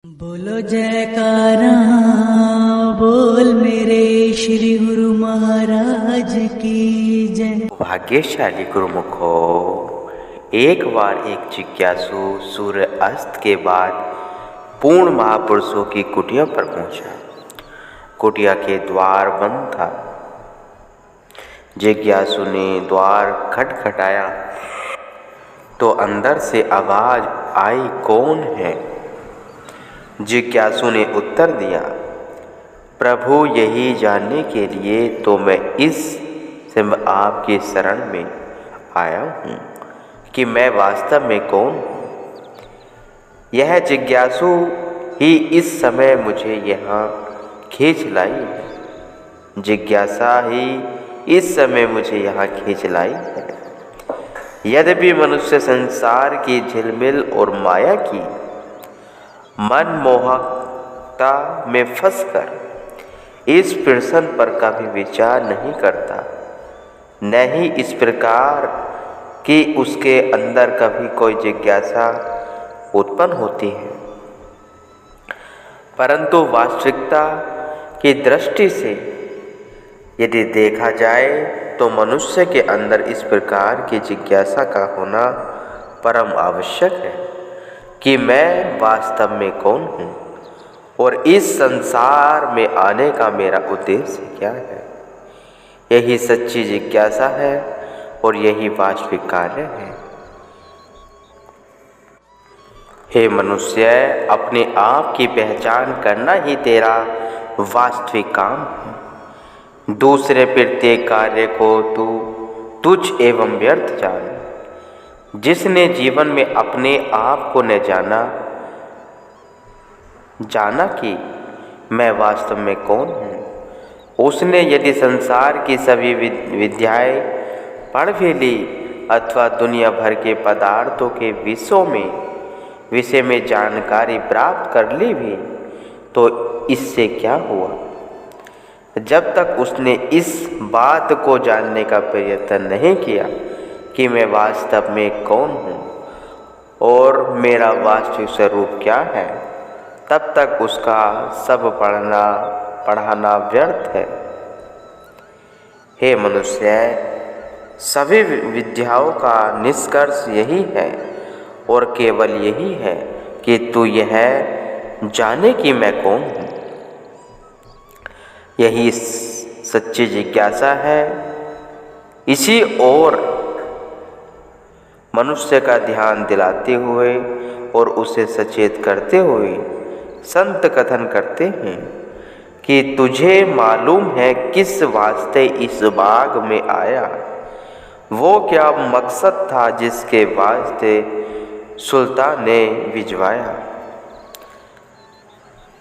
बोलो जयकारा बोल मेरे श्री गुरु महाराज की जय। भाग्यशाली गुरुमुखो, एक बार एक जिज्ञासु सूर्य अस्त के बाद पूर्ण महापुरुषों की कुटिया पर पहुंचा। कुटिया के द्वार बंद था। जिज्ञासु ने द्वार खटखटाया तो अंदर से आवाज आई, कौन है? जिज्ञासु ने उत्तर दिया, प्रभु, यही जानने के लिए तो मैं इस समय आपकी शरण में आया हूँ कि मैं वास्तव में कौन हूँ। यह जिज्ञासु ही इस समय मुझे यहाँ खींच लाई है। जिज्ञासा ही इस समय मुझे यहाँ खींच लाई है। यद्यपि मनुष्य संसार की झिलमिल और माया की मनमोहकता में फंसकर इस प्रश्न पर कभी विचार नहीं करता, न ही इस प्रकार कि उसके अंदर कभी कोई जिज्ञासा उत्पन्न होती है। परंतु वास्तविकता की दृष्टि से यदि देखा जाए तो मनुष्य के अंदर इस प्रकार की जिज्ञासा का होना परम आवश्यक है कि मैं वास्तव में कौन हूँ और इस संसार में आने का मेरा उद्देश्य क्या है। यही सच्ची जिज्ञासा है और यही वास्तविक कार्य है। हे मनुष्य, अपने आप की पहचान करना ही तेरा वास्तविक काम है। दूसरे प्रत्येक कार्य को तू तुच्छ एवं व्यर्थ जान। जिसने जीवन में अपने आप को न जाना कि मैं वास्तव में कौन हूँ, उसने यदि संसार की सभी विद्याएं पढ़ भी ली अथवा दुनिया भर के पदार्थों के विषय में जानकारी प्राप्त कर ली भी, तो इससे क्या हुआ? जब तक उसने इस बात को जानने का प्रयत्न नहीं किया कि मैं वास्तव में कौन हूँ और मेरा वास्तविक स्वरूप क्या है, तब तक उसका सब पढ़ाना व्यर्थ है। हे मनुष्य, सभी विद्याओं का निष्कर्ष यही है और केवल यही है कि तू यह जाने कि मैं कौन हूँ। यही सच्ची जिज्ञासा है। इसी ओर मनुष्य का ध्यान दिलाते हुए और उसे सचेत करते हुए संत कथन करते हैं कि तुझे मालूम है किस वास्ते इस बाग में आया, वो क्या मकसद था जिसके वास्ते सुल्तान ने भिजवाया।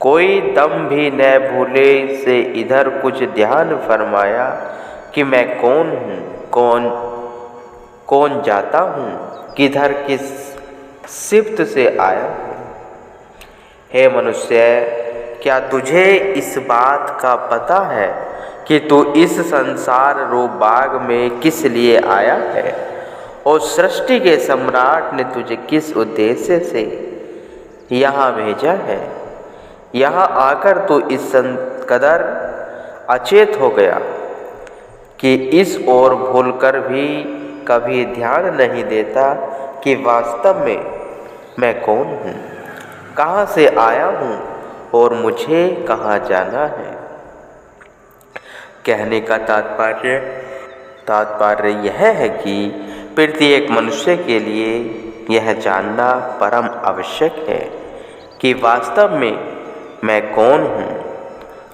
कोई दम भी न भूले से इधर कुछ ध्यान फरमाया कि मैं कौन हूँ, कौन जाता हूँ, किधर किस सिफ्त से आया हूँ। हे मनुष्य, क्या तुझे इस बात का पता है कि तू इस संसार रूप बाग में किस लिए आया है और सृष्टि के सम्राट ने तुझे किस उद्देश्य से यहाँ भेजा है? यहाँ आकर तू इस कदर अचेत हो गया कि इस ओर भूलकर भी कभी ध्यान नहीं देता कि वास्तव में मैं कौन हूँ, कहाँ से आया हूँ और मुझे कहाँ जाना है। कहने का तात्पर्य यह है कि प्रत्येक मनुष्य के लिए यह जानना परम आवश्यक है कि वास्तव में मैं कौन हूँ,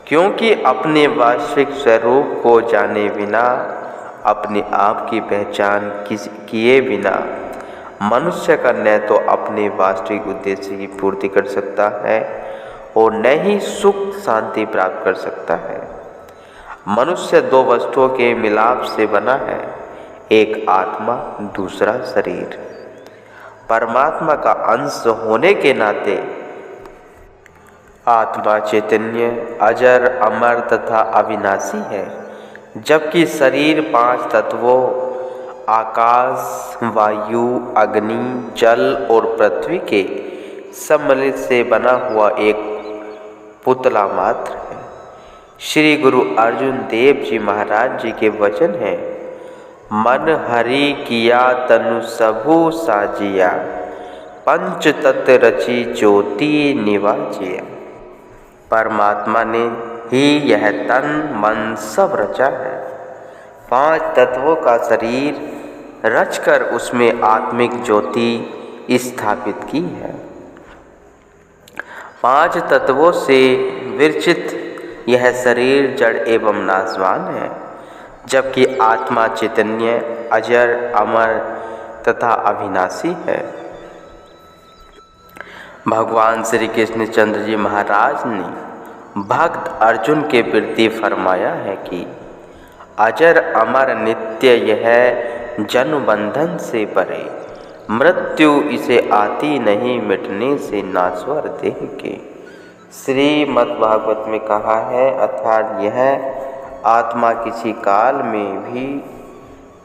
क्योंकि अपने वास्तविक स्वरूप को जाने बिना, अपने आप की पहचान किए बिना मनुष्य का न तो अपने वास्तविक उद्देश्य की पूर्ति कर सकता है और न ही सुख शांति प्राप्त कर सकता है। मनुष्य दो वस्तुओं के मिलाप से बना है, एक आत्मा, दूसरा शरीर। परमात्मा का अंश होने के नाते आत्मा चैतन्य, अजर, अमर तथा अविनाशी है, जबकि शरीर पांच तत्वों आकाश, वायु, अग्नि, जल और पृथ्वी के सम्मिलित से बना हुआ एक पुतला मात्र है। श्री गुरु अर्जुन देव जी महाराज जी के वचन हैं, मन हरि किया तनु सबु साजिया, पंच तत्व रची ज्योति निवाजिया। परमात्मा ने ही यह तन मन सब रचा है। 5 तत्वों का शरीर रचकर उसमें आत्मिक ज्योति स्थापित की है। 5 तत्वों से विरचित यह शरीर जड़ एवं नाशवान है, जबकि आत्मा चैतन्य अजर अमर तथा अविनाशी है। भगवान श्री कृष्ण चंद्र जी महाराज ने भक्त अर्जुन के प्रति फरमाया है कि अजर अमर नित्य यह जन्म बंधन से परे, मृत्यु इसे आती नहीं मिटने से नाश्वर देह के। श्रीमद् भागवत में कहा है, अर्थात यह आत्मा किसी काल में भी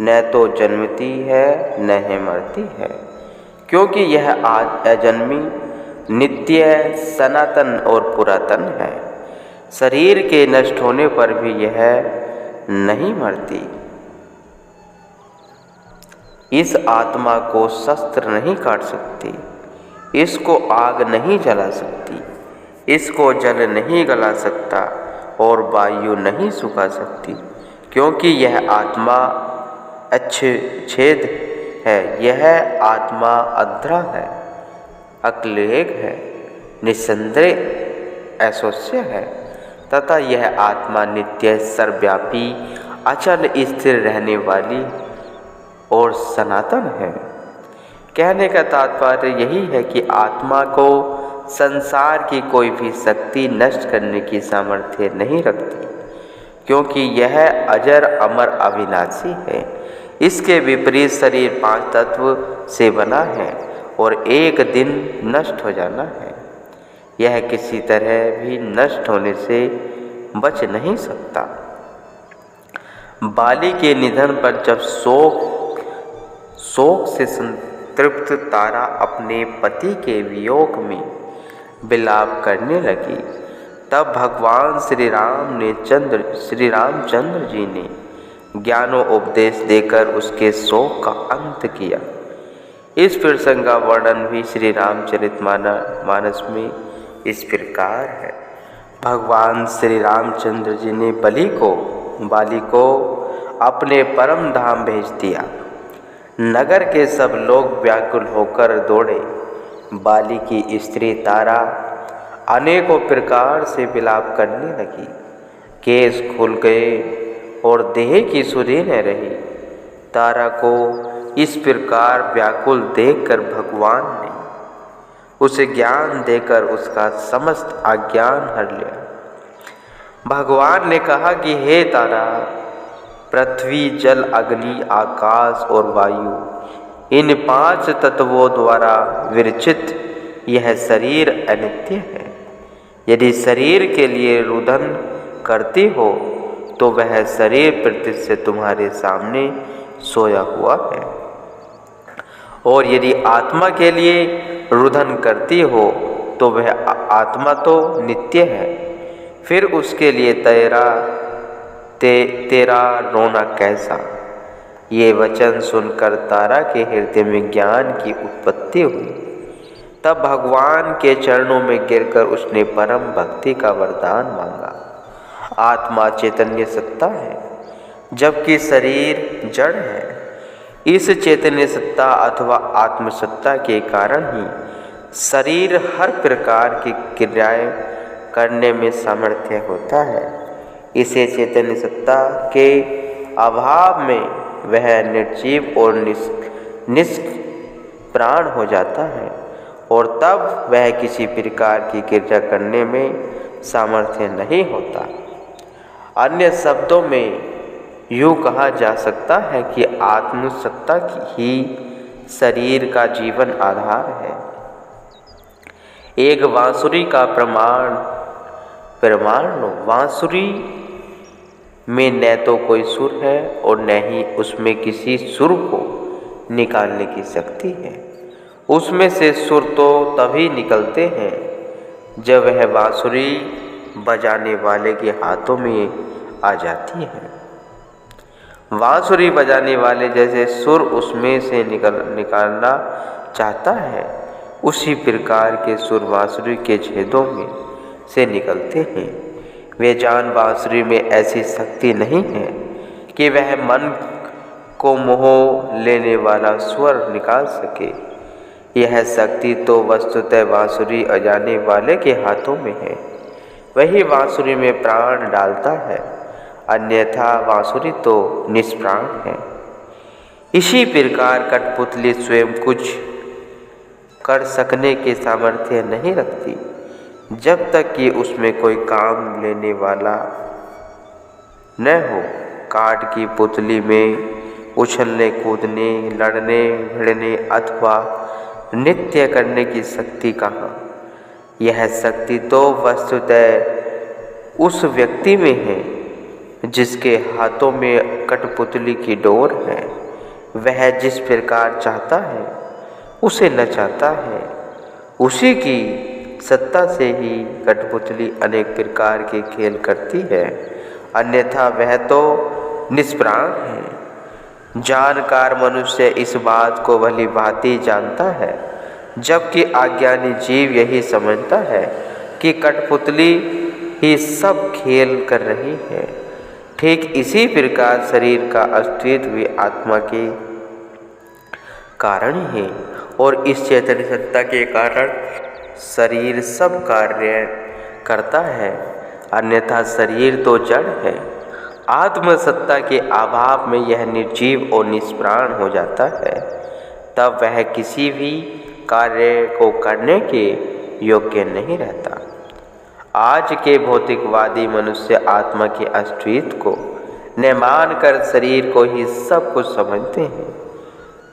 न तो जन्मती है न ही मरती है, क्योंकि यह अजन्मी नित्य सनातन और पुरातन है। शरीर के नष्ट होने पर भी यह नहीं मरती। इस आत्मा को शस्त्र नहीं काट सकती, इसको आग नहीं जला सकती, इसको जल नहीं गला सकता और वायु नहीं सुखा सकती, क्योंकि यह आत्मा अच्छेद है। यह आत्मा अध्रा है, अक्लेग है, निसंदेह ऐश्वर्य है तथा यह आत्मा नित्य सर्वव्यापी अचल स्थिर रहने वाली और सनातन है। कहने का तात्पर्य यही है कि आत्मा को संसार की कोई भी शक्ति नष्ट करने की सामर्थ्य नहीं रखती, क्योंकि यह अजर अमर अविनाशी है। इसके विपरीत शरीर 5 तत्व से बना है और एक दिन नष्ट हो जाना है। यह किसी तरह भी नष्ट होने से बच नहीं सकता। बाली के निधन पर जब शोक से संतृप्त तारा अपने पति के वियोग में विलाप करने लगी, तब भगवान श्री रामचंद्र जी ने ज्ञानोपदेश देकर उसके शोक का अंत किया। इस प्रसंग का वर्णन भी श्री रामचरितमानस में इस प्रकार है। भगवान श्री रामचंद्र जी ने बाली को अपने परम धाम भेज दिया। नगर के सब लोग व्याकुल होकर दौड़े। बाली की स्त्री तारा अनेकों प्रकार से विलाप करने लगी। केस खुल गए और देह की सुधि न रही। तारा को इस प्रकार व्याकुल देखकर भगवान ने उसे ज्ञान देकर उसका समस्त अज्ञान हर लिया। भगवान ने कहा कि हे तारा, पृथ्वी जल अग्नि आकाश और वायु, इन 5 तत्वों द्वारा विरचित यह शरीर अनित्य है। यदि शरीर के लिए रुदन करती हो तो वह शरीर प्रति से तुम्हारे सामने सोया हुआ है, और यदि आत्मा के लिए रुदन करती हो तो वह आत्मा तो नित्य है। फिर उसके लिए तेरा रोना कैसा। ये वचन सुनकर तारा के हृदय में ज्ञान की उत्पत्ति हुई। तब भगवान के चरणों में गिरकर उसने परम भक्ति का वरदान मांगा। आत्मा चैतन्य सत्ता है, जबकि शरीर जड़ है। इस चैतन्य सत्ता अथवा आत्मसत्ता के कारण ही शरीर हर प्रकार की क्रियाएं करने में सामर्थ्य होता है। इसे चैतन्य सत्ता के अभाव में वह निर्जीव और निष्प्राण हो जाता है, और तब वह किसी प्रकार की क्रिया करने में सामर्थ्य नहीं होता। अन्य शब्दों में यूँ कहा जा सकता है कि आत्मसत्ता ही शरीर का जीवन आधार है। एक बांसुरी का प्रमाण लो। बांसुरी में न तो कोई सुर है और न ही उसमें किसी सुर को निकालने की शक्ति है। उसमें से सुर तो तभी निकलते हैं जब वह बांसुरी बजाने वाले के हाथों में आ जाती है। बांसुरी बजाने वाले जैसे सुर उसमें से निकालना चाहता है, उसी प्रकार के सुर बांसुरी के छेदों में से निकलते हैं। वे जान बांसुरी में ऐसी शक्ति नहीं है कि वह मन को मोह लेने वाला स्वर निकाल सके। यह शक्ति तो वस्तुतः बांसुरी बजाने वाले के हाथों में है। वही बांसुरी में प्राण डालता है, अन्यथा बांसुरी तो निष्प्राण है। इसी प्रकार कठपुतली स्वयं कुछ कर सकने के सामर्थ्य नहीं रखती जब तक कि उसमें कोई काम लेने वाला न हो। काठ की पुतली में उछलने कूदने, लड़ने भिड़ने अथवा नृत्य करने की शक्ति कहाँ? यह शक्ति तो वस्तुतः उस व्यक्ति में है जिसके हाथों में कठपुतली की डोर है। वह जिस प्रकार चाहता है उसे नचाता है। उसी की सत्ता से ही कठपुतली अनेक प्रकार के खेल करती है, अन्यथा वह तो निष्प्राण है। जानकार मनुष्य इस बात को भली भांति जानता है, जबकि अज्ञानी जीव यही समझता है कि कठपुतली ही सब खेल कर रही है। ठीक इसी प्रकार शरीर का अस्तित्व भी आत्मा के कारण है और इस चैतन्य सत्ता के कारण शरीर सब कार्य करता है, अन्यथा शरीर तो जड़ है। आत्मसत्ता के अभाव में यह निर्जीव और निष्प्राण हो जाता है, तब वह किसी भी कार्य को करने के योग्य नहीं रहता। आज के भौतिकवादी मनुष्य आत्मा के अस्तित्व को न मानकर शरीर को ही सब कुछ समझते हैं,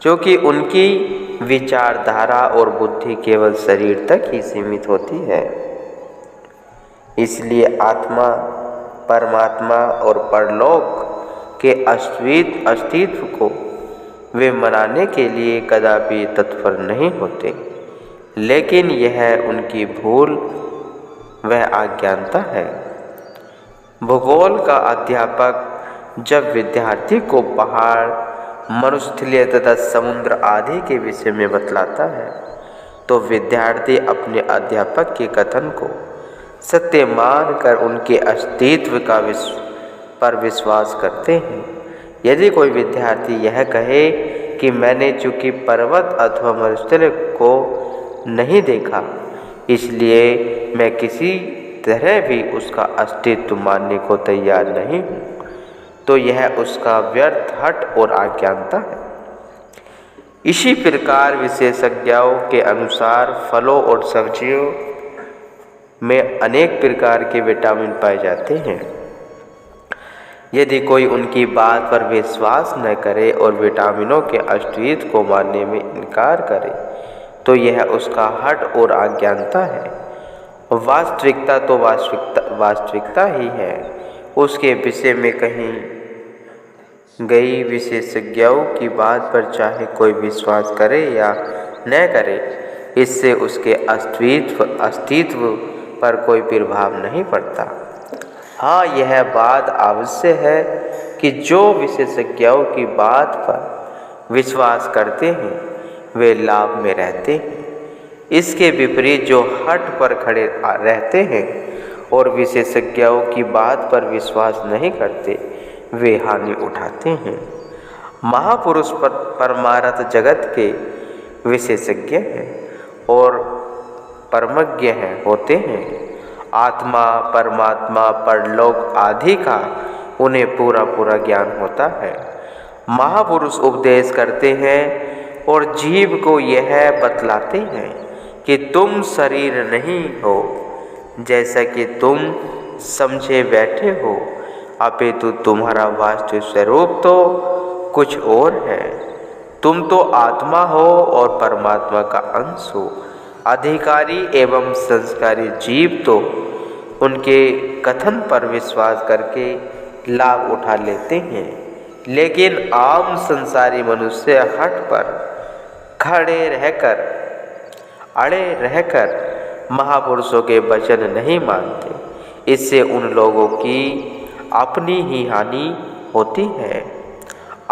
क्योंकि उनकी विचारधारा और बुद्धि केवल शरीर तक ही सीमित होती है। इसलिए आत्मा, परमात्मा और परलोक के अस्तित्व को वे मनाने के लिए कदापि तत्पर नहीं होते। लेकिन यह उनकी भूल वह अज्ञानता है। भूगोल का अध्यापक जब विद्यार्थी को पहाड़, मरुस्थलीय तथा समुद्र आदि के विषय में बतलाता है, तो विद्यार्थी अपने अध्यापक के कथन को सत्य मानकर उनके अस्तित्व पर विश्वास करते हैं। यदि कोई विद्यार्थी यह कहे कि मैंने चूंकि पर्वत अथवा मरुस्थल को नहीं देखा, इसलिए मैं किसी तरह भी उसका अस्तित्व मानने को तैयार नहीं हूँ, तो यह उसका व्यर्थ हठ और अज्ञानता है। इसी प्रकार विशेषज्ञों के अनुसार फलों और सब्जियों में अनेक प्रकार के विटामिन पाए जाते हैं। यदि कोई उनकी बात पर विश्वास न करे और विटामिनों के अस्तित्व को मानने में इनकार करे, तो यह उसका हठ और अज्ञानता है। वास्तविकता तो वास्तविकता ही है। उसके विषय में कहीं गई विशेषज्ञों की बात पर चाहे कोई विश्वास करे या न करे, इससे उसके अस्तित्व पर कोई प्रभाव नहीं पड़ता। हाँ, यह बात अवश्य है कि जो विशेषज्ञों की बात पर विश्वास करते हैं वे लाभ में रहते हैं। इसके विपरीत जो हठ पर खड़े रहते हैं और विशेषज्ञों की बात पर विश्वास नहीं करते, वे हानि उठाते हैं। महापुरुष परमार्थ जगत के विशेषज्ञ हैं और परमज्ञ होते हैं। आत्मा, परमात्मा, परलोक आदि का उन्हें पूरा ज्ञान होता है। महापुरुष उपदेश करते हैं और जीव को यह बतलाते हैं कि तुम शरीर नहीं हो जैसा कि तुम समझे बैठे हो, अपितु तुम्हारा वास्तविक स्वरूप तो कुछ और है। तुम तो आत्मा हो और परमात्मा का अंश हो। अधिकारी एवं संस्कारी जीव तो उनके कथन पर विश्वास करके लाभ उठा लेते हैं, लेकिन आम संसारी मनुष्य हठ पर खड़े रहकर अड़े रहकर महापुरुषों के वचन नहीं मानते, इससे उन लोगों की अपनी ही हानि होती है।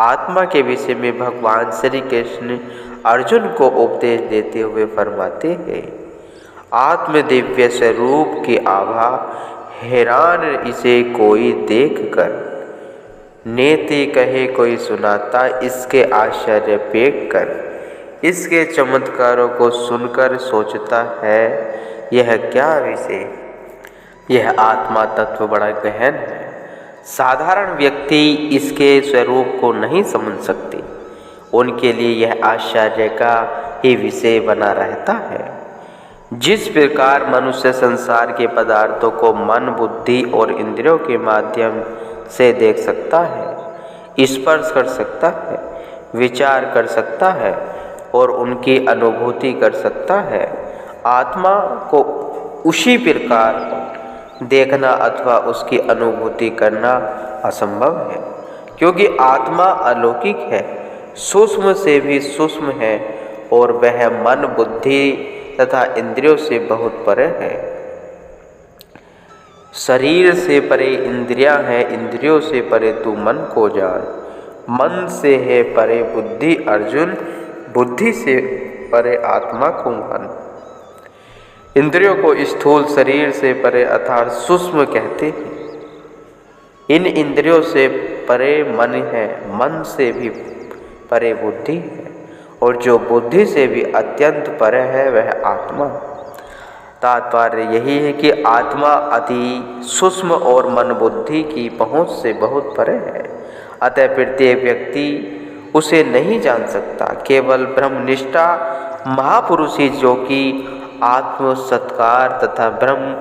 आत्मा के विषय में भगवान श्री कृष्ण अर्जुन को उपदेश देते हुए फरमाते हैं, आत्म दिव्य स्वरूप की आभा हैरान इसे कोई देख कर, नेति कहे कोई सुनाता इसके आश्चर्य पेख कर, इसके चमत्कारों को सुनकर सोचता है यह क्या विषय। यह आत्मा तत्व बड़ा गहन है, साधारण व्यक्ति इसके स्वरूप को नहीं समझ सकते, उनके लिए यह आश्चर्य का ही विषय बना रहता है। जिस प्रकार मनुष्य संसार के पदार्थों को मन, बुद्धि और इंद्रियों के माध्यम से देख सकता है, स्पर्श कर सकता है, विचार कर सकता है और उनकी अनुभूति कर सकता है, आत्मा को उसी प्रकार देखना अथवा उसकी अनुभूति करना असंभव है, क्योंकि आत्मा अलौकिक है, सूक्ष्म से भी सूक्ष्म है और वह मन, बुद्धि तथा इंद्रियों से बहुत परे है। शरीर से परे इंद्रियां हैं, इंद्रियों से परे तू मन को जान, मन से है परे बुद्धि अर्जुन, बुद्धि से परे आत्मा को मान। इंद्रियों को स्थूल शरीर से परे अर्थात सूक्ष्म कहते हैं। इन इंद्रियों से परे मन है, मन से भी परे बुद्धि है और जो बुद्धि से भी अत्यंत परे है वह आत्मा। तात्पर्य यही है कि आत्मा अति सूक्ष्म और मन बुद्धि की पहुँच से बहुत परे है, अतः प्रत्येक व्यक्ति उसे नहीं जान सकता। केवल ब्रह्मनिष्ठा महापुरुष ही जो कि आत्म सत्कार तथा ब्रह्म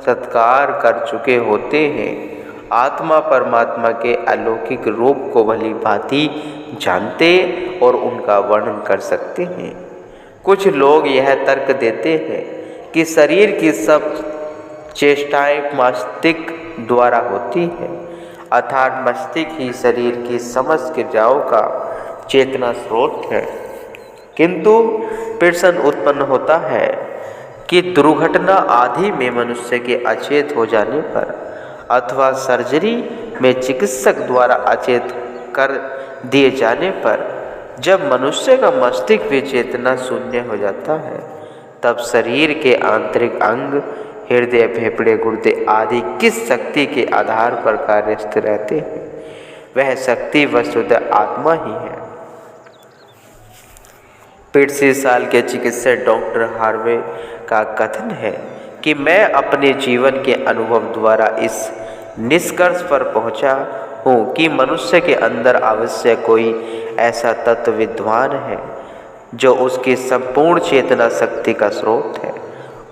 सत्कार कर चुके होते हैं, आत्मा परमात्मा के अलौकिक रूप को भली भांति जानते और उनका वर्णन कर सकते हैं। कुछ लोग यह तर्क देते हैं कि शरीर की सब चेष्टाएं मस्तिष्क द्वारा होती है, अर्थात मस्तिष्क ही शरीर की समस्त क्रियाओं का चेतना स्रोत है। किंतु प्रश्न उत्पन्न होता है कि दुर्घटना आदि में मनुष्य के अचेत हो जाने पर अथवा सर्जरी में चिकित्सक द्वारा अचेत कर दिए जाने पर जब मनुष्य का मस्तिष्क भी चेतना शून्य हो जाता है, तब शरीर के आंतरिक अंग, हृदय, फेफड़े, गुर्दे आदि किस शक्ति के आधार पर कार्यस्थ रहते हैं? वह शक्ति वस्तुतः आत्मा ही है। 65 साल के चिकित्सक डॉक्टर हार्वे का कथन है कि मैं अपने जीवन के अनुभव द्वारा इस निष्कर्ष पर पहुंचा हूँ कि मनुष्य के अंदर अवश्य कोई ऐसा तत्व विद्वान है जो उसकी संपूर्ण चेतना शक्ति का स्रोत है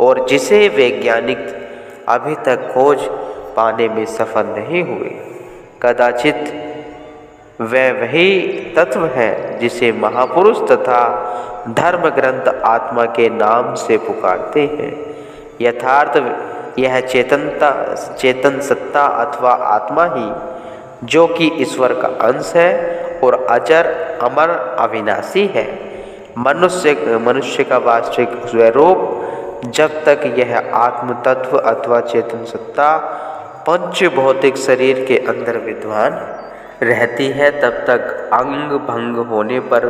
और जिसे वैज्ञानिक अभी तक खोज पाने में सफल नहीं हुए। कदाचित वह वही तत्व है जिसे महापुरुष तथा धर्म ग्रंथ आत्मा के नाम से पुकारते हैं। यथार्थ यह चेतन सत्ता अथवा आत्मा ही जो कि ईश्वर का अंश है और अजर, अमर, अविनाशी है। मनुष्य का वास्तविक स्वरूप जब तक यह आत्म तत्व अथवा चेतन सत्ता पंच भौतिक शरीर के अंदर विद्वान रहती है, तब तक अंग भंग होने पर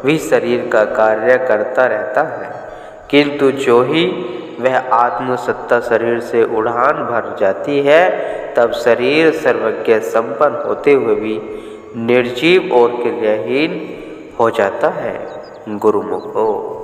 भी शरीर का कार्य करता रहता है। किंतु जो ही वह आत्म सत्ता शरीर से उड़ान भर जाती है, तब शरीर सर्वज्ञ संपन्न होते हुए भी निर्जीव और क्रियाहीन हो जाता है। गुरुमुख हो।